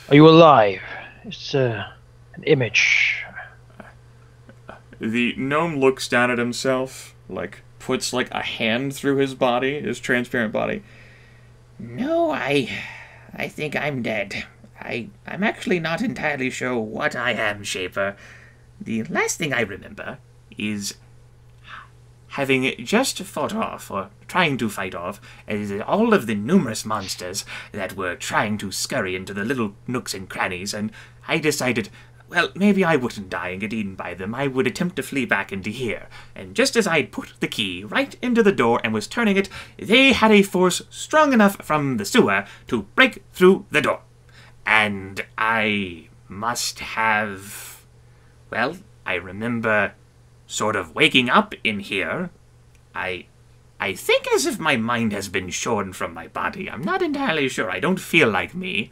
Are you alive? It's an image. The gnome looks down at himself, puts a hand through his body, his transparent body. No, I think I'm dead. I'm actually not entirely sure what I am, Shaper. The last thing I remember is having just fought off, or trying to fight off, all of the numerous monsters that were trying to scurry into the little nooks and crannies, and I decided, well, maybe I wouldn't die and get eaten by them. I would attempt to flee back into here. And just as I'd put the key right into the door and was turning it, they had a force strong enough from the sewer to break through the door. And I must have... Well, I remember sort of waking up in here. I think as if my mind has been shorn from my body. I'm not entirely sure. I don't feel like me.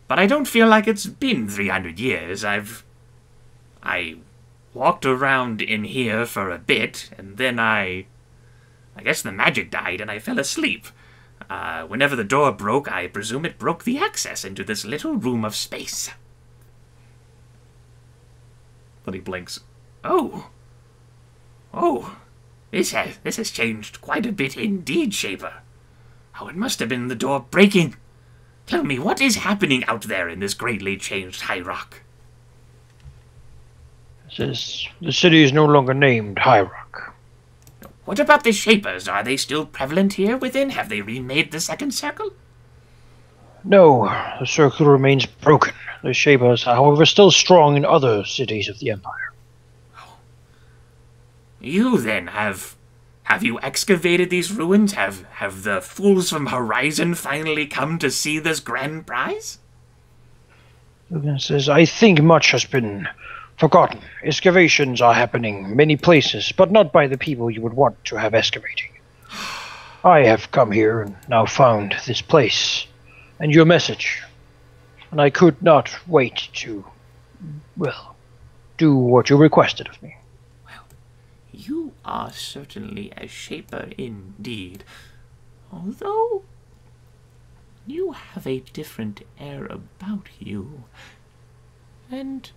But I don't feel like it's been 300 years. I walked around in here for a bit, and then I guess the magic died and I fell asleep. Whenever the door broke, I presume it broke the access into this little room of space. Then he blinks. Oh, this has changed quite a bit indeed, Shaper. Oh, it must have been the door breaking. Tell me, what is happening out there in this greatly changed High Rock? The city is no longer named High Rock. What about the Shapers? Are they still prevalent here within? Have they remade the second circle? No, the circle remains broken. The Shapers are, however, still strong in other cities of the Empire. You then have you excavated these ruins? Have the fools from Horizon finally come to see this grand prize? Logan says, I think much has been forgotten. Excavations are happening many places, but not by the people you would want to have excavating. I have come here and now found this place, and your message, and I could not wait to, well, do what you requested of me. You are certainly a Shaper indeed, although you have a different air about you. And,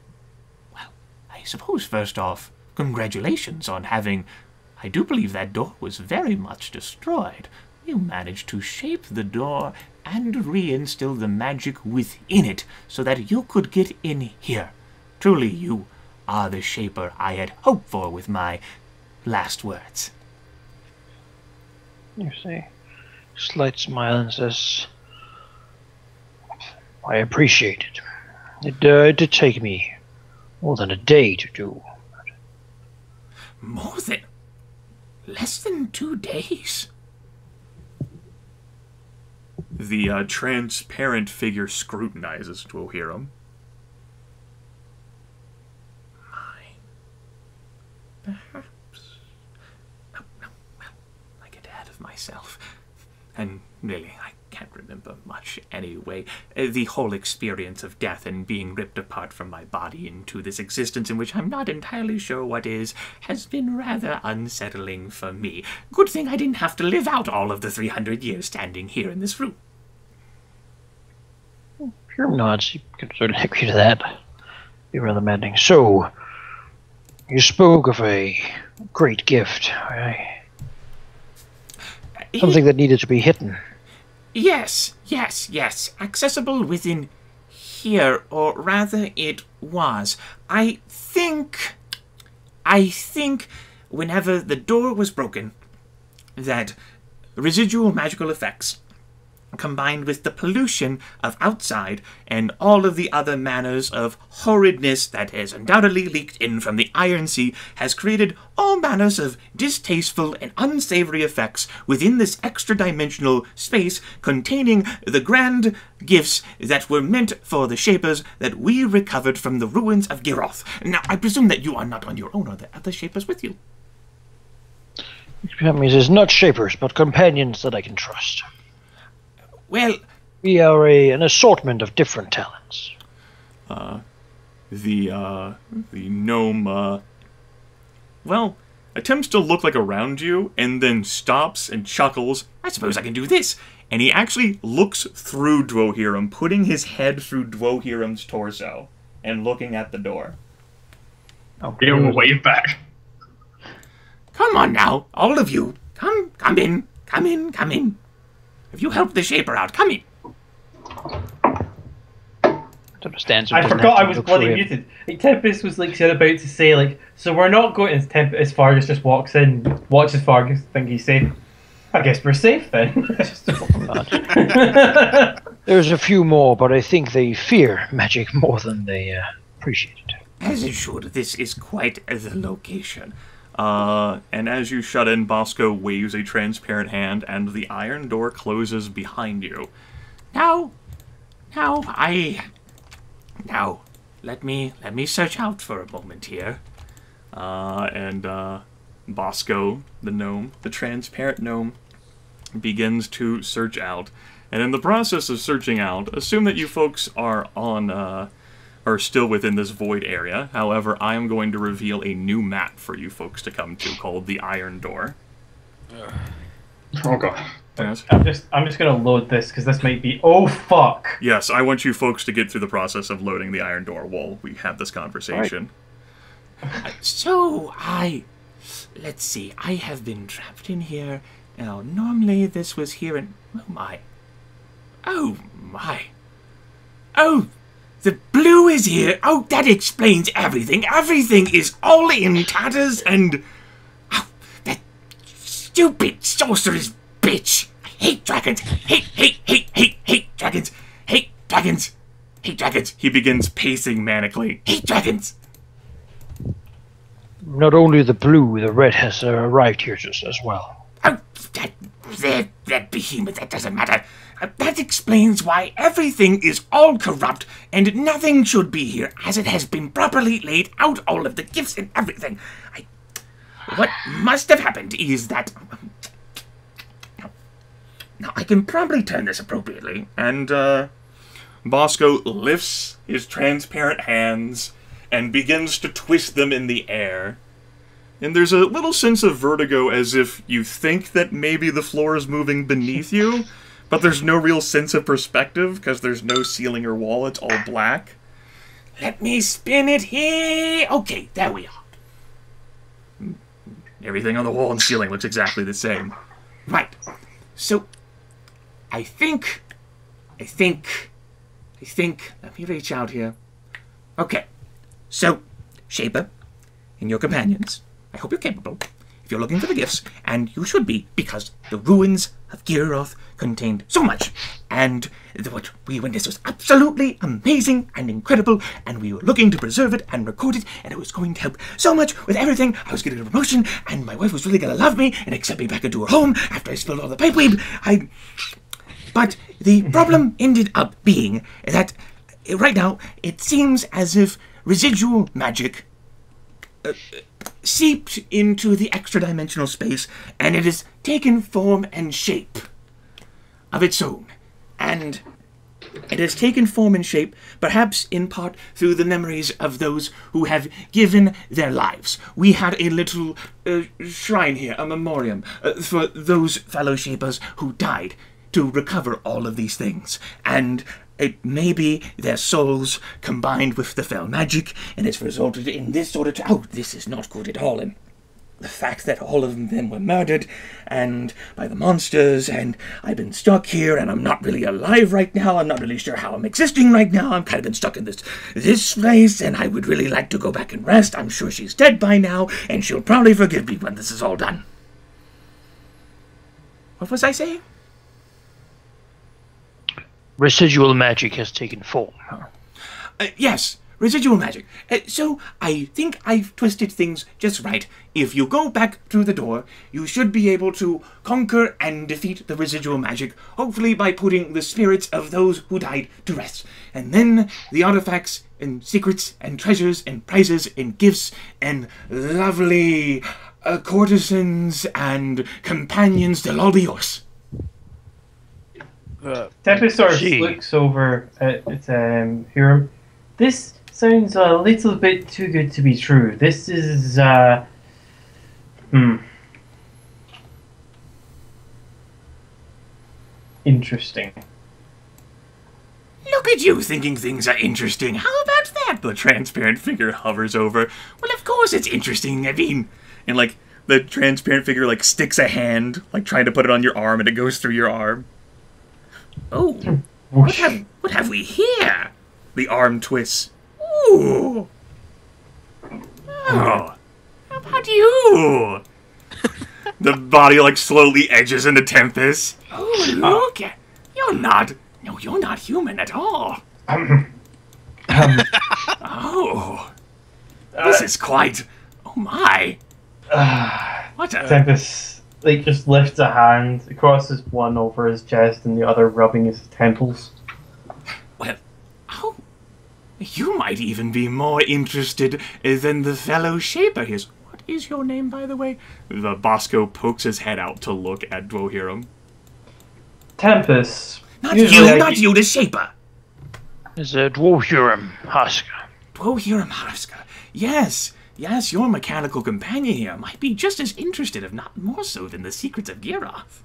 well, I suppose first off, congratulations on having... I do believe that door was very much destroyed. You managed to shape the door and reinstill the magic within it so that you could get in here. Truly, you are the Shaper I had hoped for with my last words. You see, slight smile and says, I appreciate it. It did take me more than a day to do. More than... less than 2 days? The transparent figure scrutinizes Dwohurim. Perhaps. No, well, I get ahead of myself. And really, I can't remember much anyway. The whole experience of death and being ripped apart from my body into this existence in which I'm not entirely sure what is, has been rather unsettling for me. Good thing I didn't have to live out all of the 300 years standing here in this room. Sure nods. You can certainly agree to that. Be rather maddening. So, you spoke of a great gift. Something that needed to be hidden. Yes. Accessible within here, or rather it was. I think whenever the door was broken, that residual magical effects combined with the pollution of outside and all of the other manners of horridness that has undoubtedly leaked in from the Iron Sea has created all manners of distasteful and unsavory effects within this extra-dimensional space containing the grand gifts that were meant for the Shapers that we recovered from the ruins of Giroth. Now, I presume that you are not on your own, or there are other Shapers with you? That means it's not Shapers, but companions that I can trust. Well, we are an assortment of different talents. The gnome, well, attempts to look around you, and then stops and chuckles. I suppose I can do this. and he actually looks through Dwohurim, putting his head through Dwohurim's torso, and looking at the door. Give him a wave back. Come on now, all of you. Come in. If you help the Shaper out, come in. I forgot I was bloody muted. Like, Tempus was like about to say like, so we're not going as Fargus just walks in, watches Fargus, think he's safe. I guess we're safe then. There's a few more, but I think they fear magic more than they appreciate it. As it should. This is quite the location. And as you shut in, Bosco waves a transparent hand, and the iron door closes behind you. Now, let me search out for a moment here. And Bosco, the gnome, the transparent gnome, begins to search out. And in the process of searching out, assume that you folks are are still within this void area. However, I am going to reveal a new map for you folks to come to called the Iron Door. Oh god. Yes. I'm just gonna load this because this might be. Oh fuck. Yes, I want you folks to get through the process of loading the Iron Door while we have this conversation. let's see. I have been trapped in here. Now, normally this was here and oh my. Oh, the blue is here. Oh, that explains everything. Everything is all in tatters and that stupid sorcerer's bitch. I hate dragons. Hate dragons. Hate dragons. Hate dragons. He begins pacing manically. Hate dragons. Not only the blue, the red has arrived here just as well. Oh, that behemoth, that doesn't matter. That explains why everything is all corrupt and nothing should be here, as it has been properly laid out, all of the gifts and everything. What must have happened is that... Now, I can probably turn this appropriately. And, Bosco lifts his transparent hands and begins to twist them in the air. And there's a little sense of vertigo as if you think that maybe the floor is moving beneath you, but there's no real sense of perspective because there's no ceiling or wall, it's all black. Let me spin it here. Okay, there we are. Everything on the wall and ceiling looks exactly the same. Right. So, I think, let me reach out here. Okay. So, Shaper, and your companions, I hope you're capable. If you're looking for the gifts, and you should be, because the ruins of Giroth contained so much, and what we witnessed was absolutely amazing and incredible, and we were looking to preserve it and record it, and it was going to help so much with everything. I was getting a promotion, and my wife was really going to love me and accept me back into her home after I spilled all the pipeweed. But the problem ended up being that right now it seems as if residual magic seeped into the extra-dimensional space, and it has taken form and shape of its own. And it has taken form and shape, perhaps in part through the memories of those who have given their lives. We had a little shrine here, a memoriam, for those fellow Shapers who died to recover all of these things. And it may be their souls combined with the fell magic, and it's resulted in this sort of... Oh, this is not good at all. And the fact that all of them were murdered and by the monsters, and I've been stuck here, and I'm not really alive right now. I'm not really sure how I'm existing right now. I'm kind of been stuck in this place, and I would really like to go back and rest. I'm sure she's dead by now, and she'll probably forgive me when this is all done. What was I saying? Residual magic has taken form. Yes, residual magic. So I think I've twisted things just right. If you go back through the door, you should be able to conquer and defeat the residual magic, hopefully by putting the spirits of those who died to rest. And then the artifacts and secrets and treasures and prizes and gifts and lovely courtesans and companions, they'll all be yours. Tempus sort of looks over at Hurim. This sounds a little bit too good to be true. This is, interesting. Look at you thinking things are interesting. How about that? The transparent figure hovers over. Well, of course it's interesting. I mean, and like the transparent figure like sticks a hand, like trying to put it on your arm, and it goes through your arm. Oh, what have we here? The arm twists. Ooh. Oh, how about you? The body like slowly edges into Tempus. Oh, look at you're not. No, you're not human at all. Oh, this is quite. Oh my! What a Tempus like just lifts a hand, crosses one over his chest and the other rubbing his temples. Well, oh, you might even be more interested than the fellow shaper here. What is your name, by the way? The Bosco pokes his head out to look at Dwohurim. Tempus. Not you, the shaper. Is Dwohurim Harsca. Dwohurim Harsca. Yes, your mechanical companion here might be just as interested, if not more so, than the secrets of Giroth.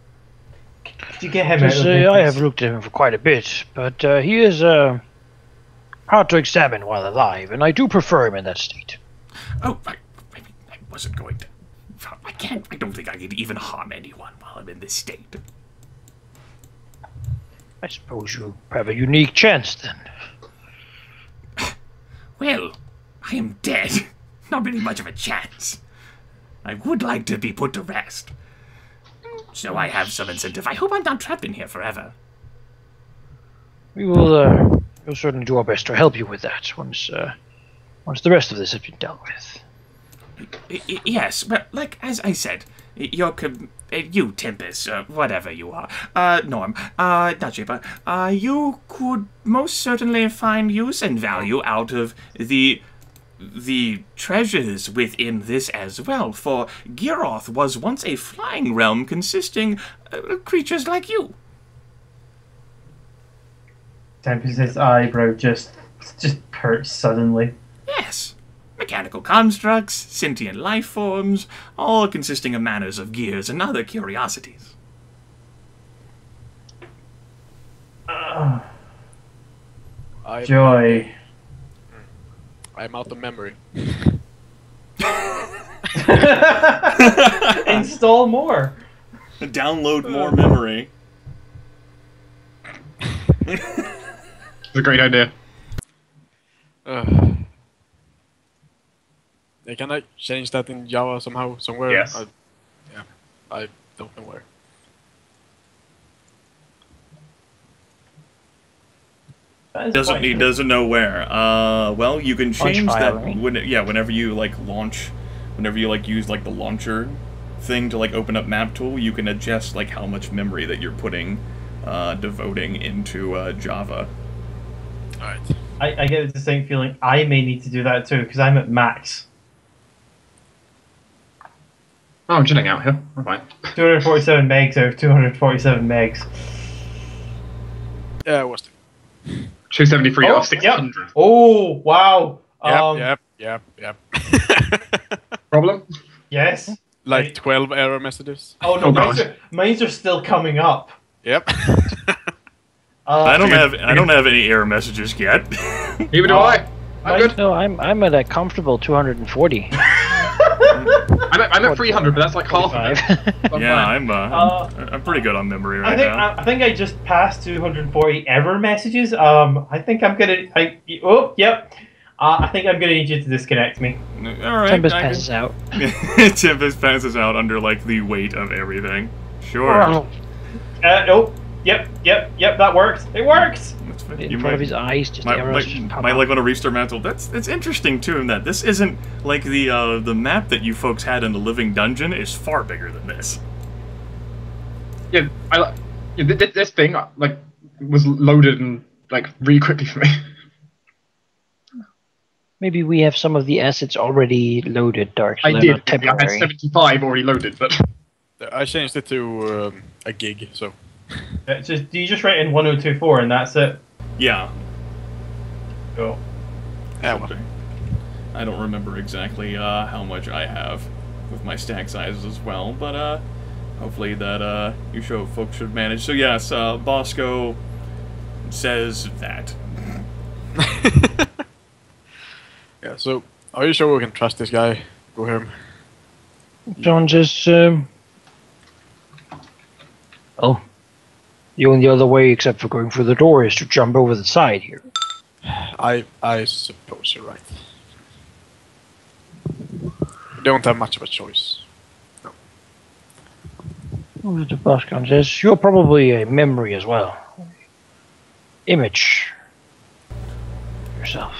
Did you get him out of I have looked at him for quite a bit, but he is hard to examine while alive, and I do prefer him in that state. Oh, I wasn't going to. I don't think I could even harm anyone while I'm in this state. I suppose you have a unique chance, then. Well, I am dead. Not really much of a chance. I would like to be put to rest. So I have some incentive. I hope I'm not trapped in here forever. We will we'll certainly do our best to help you with that once the rest of this has been dealt with. Yes, but like as I said, you Tempus, whatever you are, Norm, not Shaper, you could most certainly find use and value out of the treasures within this as well, for Giroth was once a flying realm consisting of creatures like you. Tempus's eyebrow just perched suddenly. Yes. Mechanical constructs, sentient life forms, all consisting of manners of gears and other curiosities. Joy. I'm out of memory. Install more. Download more memory. It's a great idea. Can I change that in Java somehow, somewhere? Yes. Yeah, I don't know where. Doesn't know where. Well, you can change that. filing. Whenever you like launch, whenever you like use like the launcher thing to like open up MapTool, you can adjust like how much memory that you're putting, devoting into Java. All right. I get the distinct feeling I may need to do that too because I'm at max. Oh, I'm chilling out here. I'm fine. 247 megs out of 247 megs. Yeah, it was. 273 out of 600. Yep. Oh, wow. Yep. Problem? Yes. Like 12 error messages. Oh no, mine's are still coming up. Yep. I don't have any error messages yet. Neither do I. I'm good. No, I'm at a comfortable 240. I'm at 300, but that's like half of it. Yeah, I'm pretty good on memory right now. I think I just passed 240 error messages. I think I'm gonna. I think I'm gonna need you to disconnect me. All right. Tempus passes out. Tempus passes out under like the weight of everything. Sure. Nope. Yep. That works. It works. In front of his eyes, just arrows just pop might out. like want to restart MapTool. That's interesting too. In that this isn't like the map that you folks had in the Living Dungeon is far bigger than this. Yeah, this thing like was loaded and like really quickly for me. Maybe we have some of the assets already loaded, Dark. So I they're did. not I had temporary. 75 already loaded, but I changed it to a gig, so. Do you just write in 1024 and that's it? Yeah. Cool. Yeah, well. I don't remember exactly how much I have with my stack sizes as well, but hopefully that you folks should manage. So yes, Bosco says that. Yeah, so are you sure we can trust this guy? Go him. John says, oh, the only other way except for going through the door is to jump over the side here. I suppose you're right. We don't have much of a choice. Oh, the Boscon says, you're probably a memory as well. Image yourself.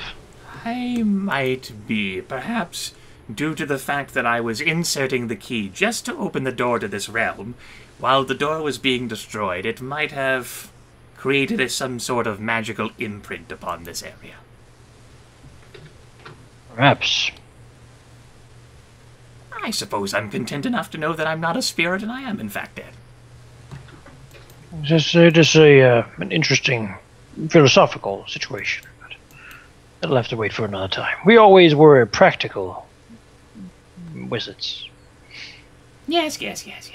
I might be, perhaps due to the fact that I was inserting the key just to open the door to this realm. While the door was being destroyed, it might have created some sort of magical imprint upon this area. Perhaps. I suppose I'm content enough to know that I'm not a spirit and I am in fact dead. It is an interesting philosophical situation, but that'll have to wait for another time. We always were practical wizards. Yes,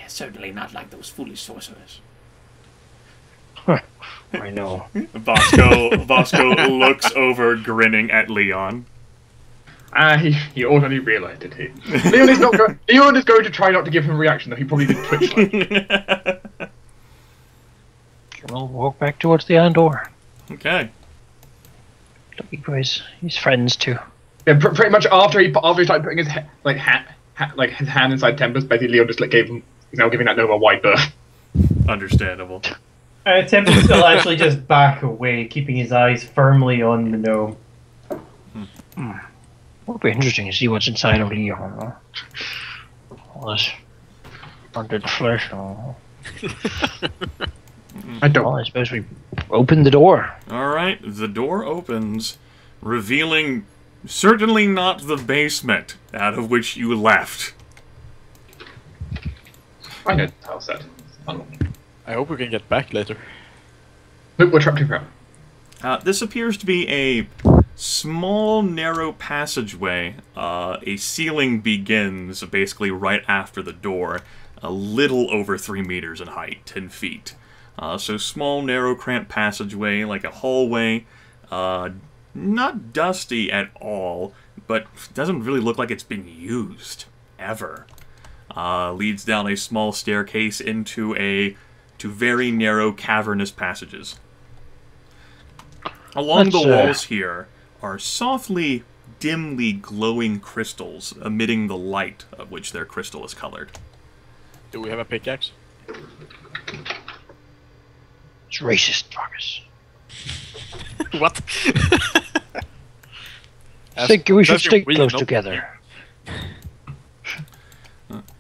certainly not like those foolish sorcerers. I know. Bosco looks over, grinning at Leon. He already realised it. Leon is going to try not to give him a reaction, though he probably did twitch like. We'll walk back towards the iron door. Okay. Looking for his friends too. Yeah, pretty much after he started putting his his hand inside Tempus, basically Leon just he's now giving that gnome a wide berth. Understandable. Tempus will actually just back away, keeping his eyes firmly on the gnome. Would be interesting to see what's inside of Leon. All this haunted flesh. I don't. Well, I suppose we open the door. Alright, the door opens, revealing certainly not the basement out of which you left. I know the house set. I hope we can get back later. Look, we're trapped in crap. This appears to be a small, narrow passageway. A ceiling begins basically right after the door, a little over 3 meters in height, 10 feet. So small, narrow, cramped passageway, like a hallway. Not dusty at all, but doesn't really look like it's been used, ever. Leads down a small staircase into very narrow, cavernous passages. Along the walls here are softly, dimly glowing crystals, emitting the light of which their crystal is colored. Do we have a pickaxe? It's racist, Fargus. What? I think we should stay close together.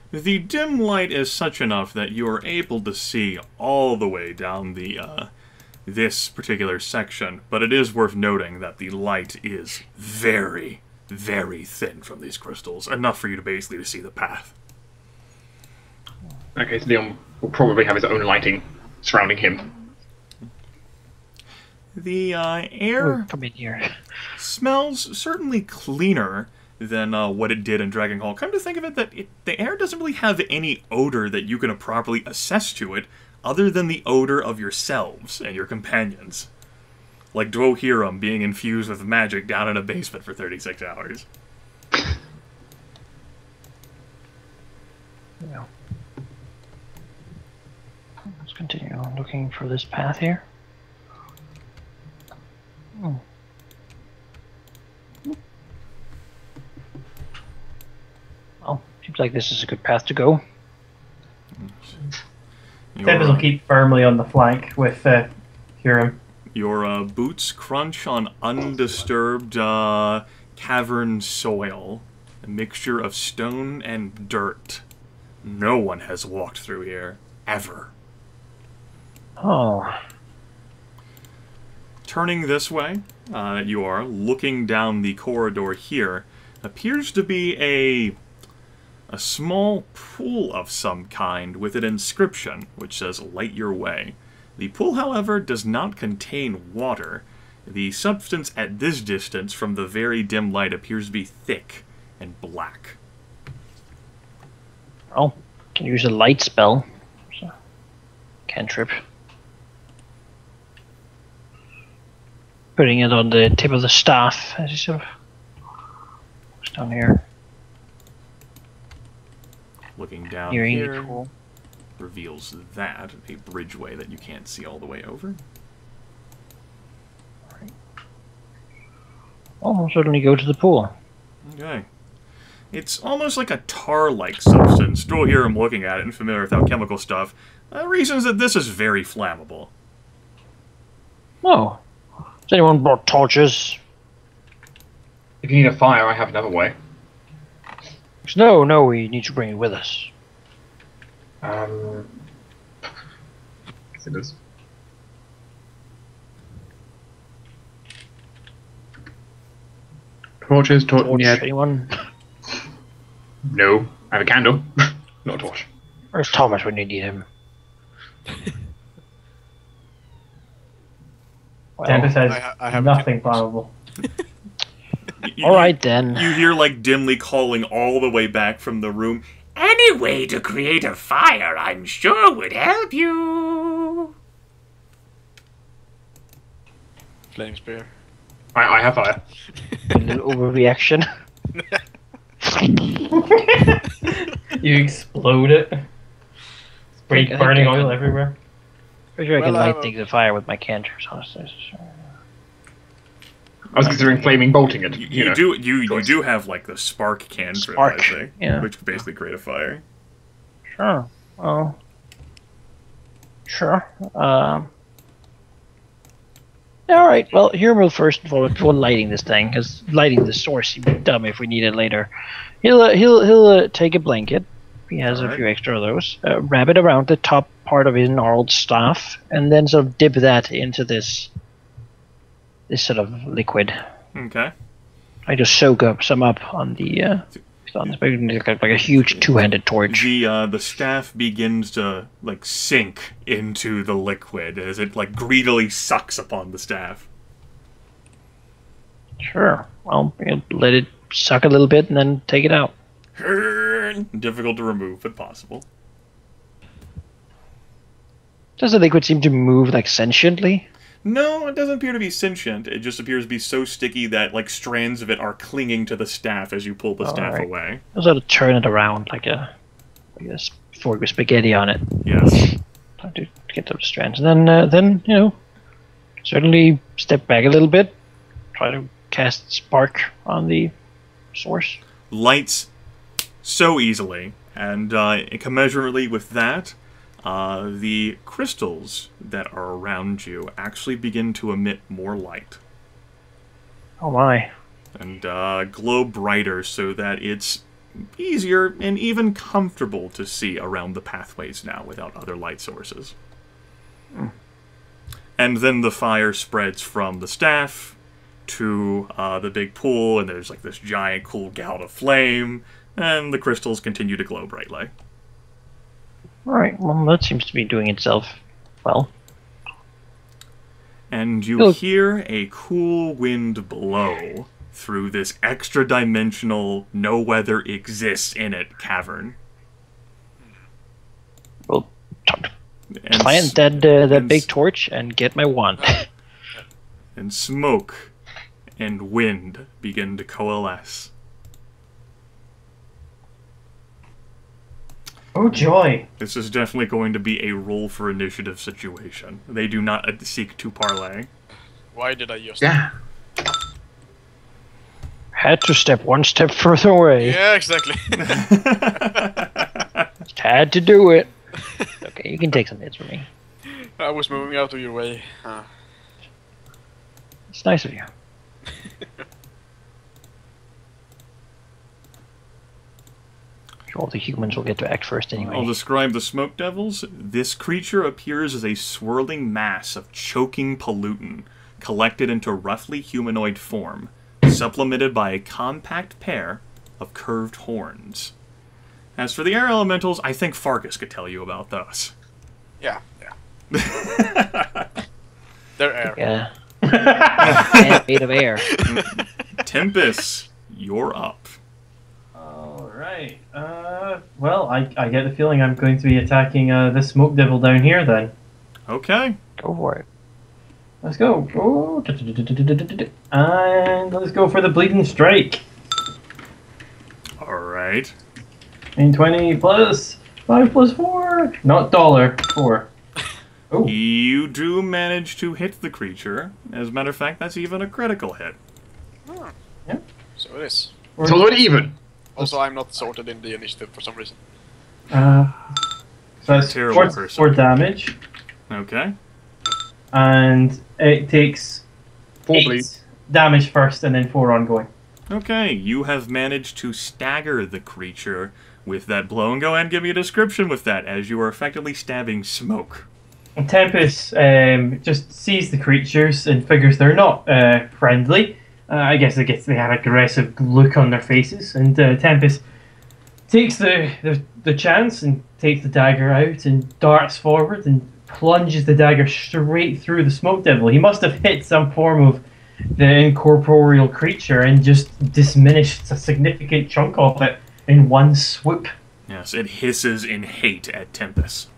The dim light is such enough that you are able to see all the way down this particular section, but it is worth noting that the light is very, very thin from these crystals, enough for you to basically see the path. Okay, so Leon will probably have his own lighting surrounding him. The air come in here. Smells certainly cleaner than what it did in Dragon Hall. Come to think of it, the air doesn't really have any odor that you can properly assess to it, other than the odor of yourselves and your companions. Like Dwohurim being infused with magic down in a basement for 36 hours. Yeah. Let's continue looking for this path here. Well, seems like this is a good path to go. Tempus will keep firmly on the flank with Hurim. Your boots crunch on undisturbed cavern soil, a mixture of stone and dirt. No one has walked through here, ever. Oh. Turning this way, you are looking down the corridor here. Appears to be a small pool of some kind with an inscription which says "Light your way." The pool, however, does not contain water. The substance at this distance from the very dim light appears to be thick and black. Oh, can use a light spell cantrip. Putting it on the tip of the staff as you sort of looks down here. Looking down Nearing here the pool. reveals that, a bridgeway that you can't see all the way over. Oh, we'll certainly go to the pool. Okay. It's almost like a tar-like substance. Dwohurim looking at it and familiar with alchemical stuff, reasons that this is very flammable. Oh. Has anyone brought torches? If you need a fire, I have another way. No, we need to bring it with us. Yes, it is. Torches, Torch, yeah. anyone? No, I have a candle, not a torch. Where's Thomas when you need him? Well, Tempus has I have nothing flammable. Alright then. You hear, like, dimly calling all the way back from the room. Any way to create a fire, I'm sure would help you. Flame spear. I have fire. A little overreaction. You explode it. Spray I think burning I oil can- everywhere. Pretty sure I can Well, light the fire with my cantrips, honestly. I was considering flaming bolting it. You know. You do have, like, the spark cantrip, Spark, I think, yeah. which could basically create a fire. Sure. Oh. Sure. Alright, well, here we'll first and foremost, before lighting this thing, because lighting the source would be dumb if we need it later. He'll take a blanket. He has a few extra of those. Wrap it around the top part of his gnarled staff, and then sort of dip that into this sort of liquid. Okay. I just soak up some up on the on this like a huge two-handed torch. The staff begins to, like, sink into the liquid as it, like, greedily sucks upon the staff. Sure. Well, let it suck a little bit and then take it out. Difficult to remove, but possible. Does the liquid seem to move like sentiently? No, it doesn't appear to be sentient. It just appears to be so sticky that, like, strands of it are clinging to the staff as you pull the staff Alright. away. I'll sort of turn it around like a fork with spaghetti on it. Yes. Try to get those strands. And then certainly step back a little bit. Try to cast spark on the source. Lights so easily, and commensurately with that, the crystals that are around you actually begin to emit more light Oh my. and glow brighter so that it's easier and even comfortable to see around the pathways now without other light sources. And then the fire spreads from the staff to the big pool, and there's like this giant cool gout of flame, and the crystals continue to glow brightly. Alright, well that seems to be doing itself well. And you Look. hear a cool wind blow through this extra-dimensional, no weather exists in it cavern. We'll And plant that and big torch and get my wand. and smoke and wind begin to coalesce. Oh joy! This is definitely going to be a roll for initiative situation. They do not seek to parlay. Why did I use Yeah. Had to step one step further away. Yeah, exactly. Had to do it. Okay, you can take some hits from me. I was moving out of your way. It's nice of you. Sure, all the humans will get to act first anyway. I'll describe the smoke devils. This creature appears as a swirling mass of choking pollutant collected into roughly humanoid form, supplemented by a compact pair of curved horns. As for the air elementals, I think Fargus could tell you about those. Yeah. They're air. Yeah. And made of air. Tempus, you're up. Alright. Well, I get the feeling I'm going to be attacking this smoke devil down here then. Okay. Go for it. Let's go. Oh, and let's go for the bleeding strike. All right. 20 plus 5 plus 4. Not dollar. 4. Oh. You do manage to hit the creature. As a matter of fact, that's even a critical hit. Oh. Yeah. So it is. It's already even. Also, I'm not sorted in the initiative for some reason. So that's Terrible 4 damage. Okay. And it takes 4 8 bleed. damage first and then 4 ongoing. Okay, you have managed to stagger the creature with that blow. And go ahead and give me a description with that, as you are effectively stabbing smoke. And Tempus just sees the creatures and figures they're not friendly. I guess they have an aggressive look on their faces. And Tempus takes the chance and takes the dagger out and darts forward and plunges the dagger straight through the smoke devil. He must have hit some form of the incorporeal creature and just diminished a significant chunk of it in one swoop. Yes, it hisses in hate at Tempus.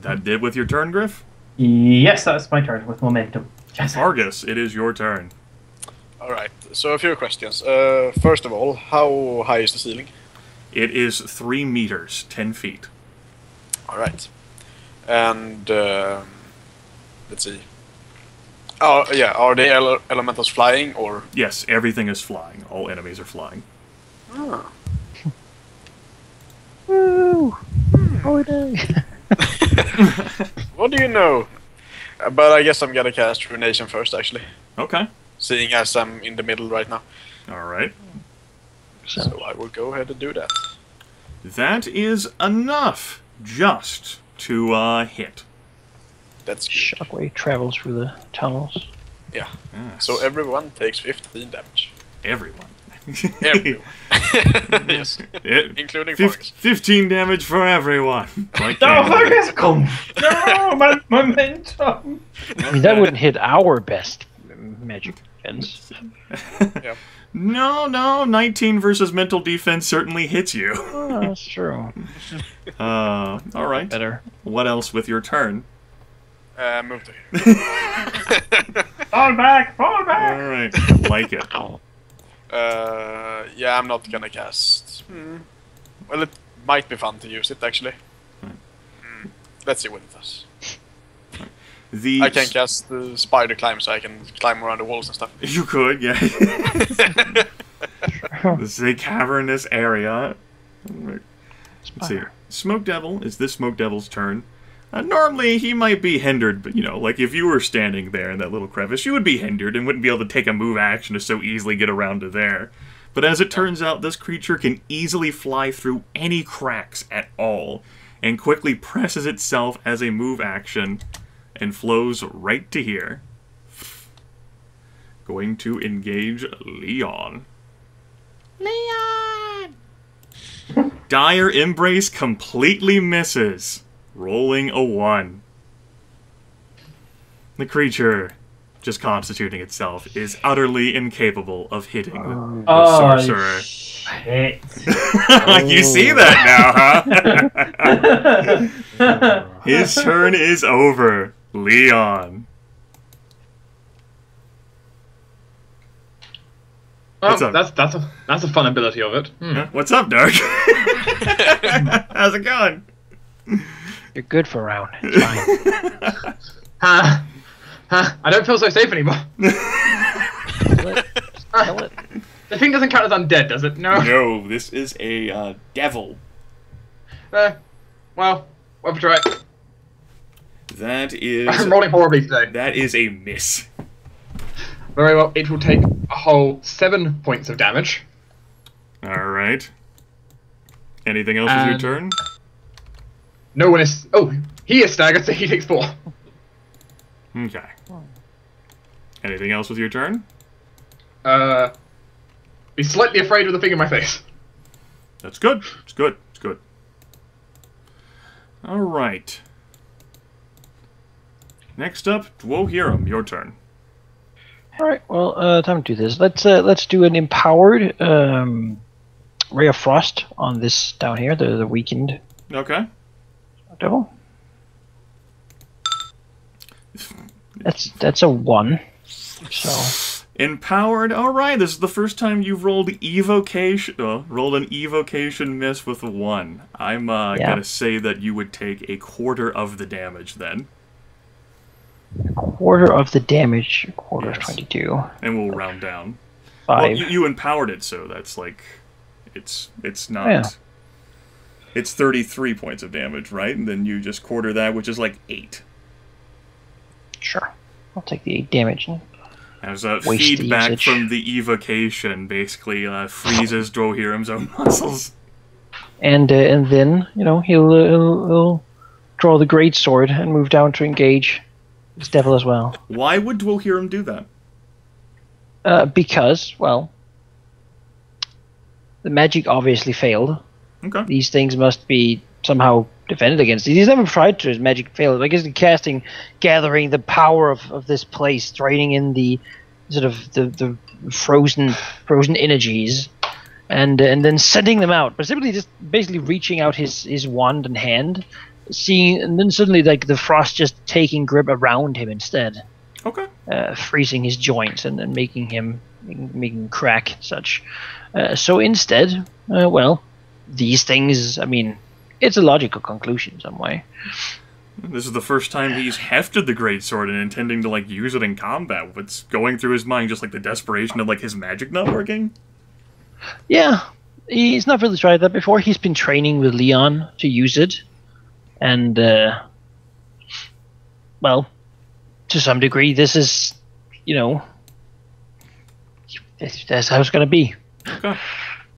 That did with your turn, Gryph? Yes, that's my turn with momentum. Yes. Fargus, it is your turn. Alright, so a few questions. First of all, how high is the ceiling? It is 3 meters, 10 feet. Alright. And, let's see. Oh, yeah, are the elementals flying, or...? Yes, everything is flying. All enemies are flying. Oh. Woo! Holiday! What do you know? But I guess I'm gonna cast Ruination first, actually. Okay. Seeing as I'm in the middle right now. Alright. So I will go ahead and do that. That is enough just to hit. That's good. Shockwave travels through the tunnels. Yeah. Yes. So everyone takes 15 damage. Everyone. Everyone. Yes. Including Fargus. 15 damage for everyone. Like No, that. Fargus, come! No, my momentum! I mean, that wouldn't hit our best magic defense. Yeah. No, 19 versus mental defense certainly hits you. Oh, that's true. Alright. Better. What else with your turn? Move to here. Fall back! Fall back! Alright, like it. Yeah, I'm not gonna cast. Well, it might be fun to use it, actually. Let's see what it does. The I can cast the spider climb, so I can climb around the walls and stuff. You could, yeah. This is a cavernous area. Let's see. Smoke Devil is this Smoke Devil's turn. Normally, he might be hindered, but, you know, like, if you were standing there in that little crevice, you would be hindered and wouldn't be able to take a move action to so easily get around to there. But as it turns out, this creature can easily fly through any cracks at all, and quickly presses itself as a move action, and flows right to here. Going to engage Leon. Leon! Dire Embrace completely misses. Rolling a 1. The creature, just constituting itself, is utterly incapable of hitting the sorcerer. Shit. You see that now, huh? His turn is over. Leon. What's up? That's a fun ability of it. What's up, Dark? How's it going? You're good for a round. It's fine. I don't feel so safe anymore. Kill it. The thing doesn't count as undead, does it? No. No, this is a devil. Well, we'll try it. That is... I'm rolling horribly today. That is a miss. Very well. It will take a whole 7 points of damage. Alright. Anything else with your turn? No one is... Oh, he is staggered, so he takes 4. Okay. Anything else with your turn? Be slightly afraid of the thing in my face. That's good. It's good. It's good. Alright. Next up, Dwohurim, your turn. Alright, well, time to do this. Let's do an empowered Ray of Frost on this down here, the weakened Okay. devil. That's a 1. So Empowered. All right. This is the first time you've rolled evocation. Rolled an evocation miss with a 1. I'm gonna say that you would take a quarter of the damage then. quarter of the damage. A quarter Yes. of 22. And we'll round down. 5. Well, you empowered it, so that's like, it's not. Yeah. It's 33 points of damage, right? And then you just quarter that, which is like 8. Sure. I'll take the 8 damage. As Waste the feedback usage. from the evocation basically freezes Dwohurim's own muscles. And then, he'll draw the great sword and move down to engage this devil as well. Why would Dwohurim do that? Because, well, the magic obviously failed. Okay. These things must be somehow defended against. He's never tried to. His magic failed. I guess the casting, gathering the power of this place, draining in the sort of the frozen energies, and then sending them out. But simply just basically reaching out his wand and hand, and then suddenly like the frost just taking grip around him instead. Okay. Freezing his joints and making him crack and such. So instead, well, these things, I mean, it's a logical conclusion in some way. This is the first time he's hefted the greatsword and intending to like use it in combat. What's going through his mind, just like the desperation of like his magic not working? Yeah, he's not really tried that before. He's been training with Leon to use it, and well, to some degree, this is, that's how it's going to be. Okay.